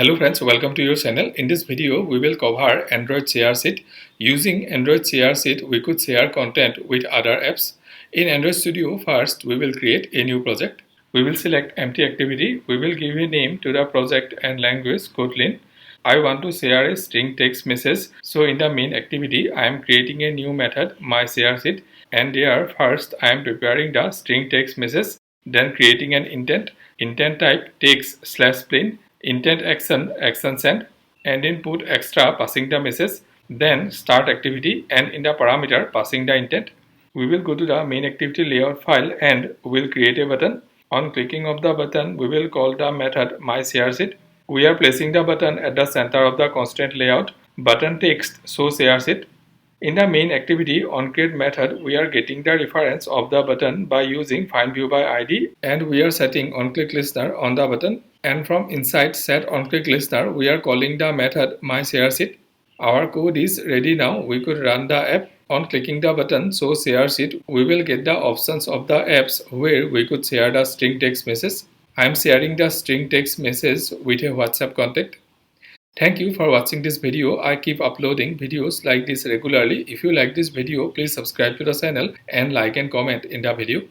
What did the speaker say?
Hello friends, welcome to your channel. In this video, we will cover Android ShareSheet. Using Android ShareSheet, we could share content with other apps. In Android Studio, first we will create a new project. We will select empty activity. We will give a name to the project and language kotlin. I want to share a string text message. So in the main activity, I am creating a new method, my ShareSheet, and there first I am preparing the string text message, then creating an intent type text / plain, intent action send, and input extra passing the message, then start activity, and in the parameter passing the intent. We will go to the main activity layout file and we will create a button. On clicking of the button, we will call the method myShareSheet. We are placing the button at the center of the constraint layout. Button text show ShareSheet. In the main activity on create method, we are getting the reference of the button by using find view by ID, and we are setting on click listener on the button, and from inside set on click listener we are calling the method myShareSheet. Our code is ready now. We could run the app. On clicking the button show ShareSheet, we will get the options of the apps where we could share the string text message. I am sharing the string text message with a WhatsApp contact. Thank you for watching this video. I keep uploading videos like this regularly. If you like this video, please subscribe to the channel and like and comment in the video.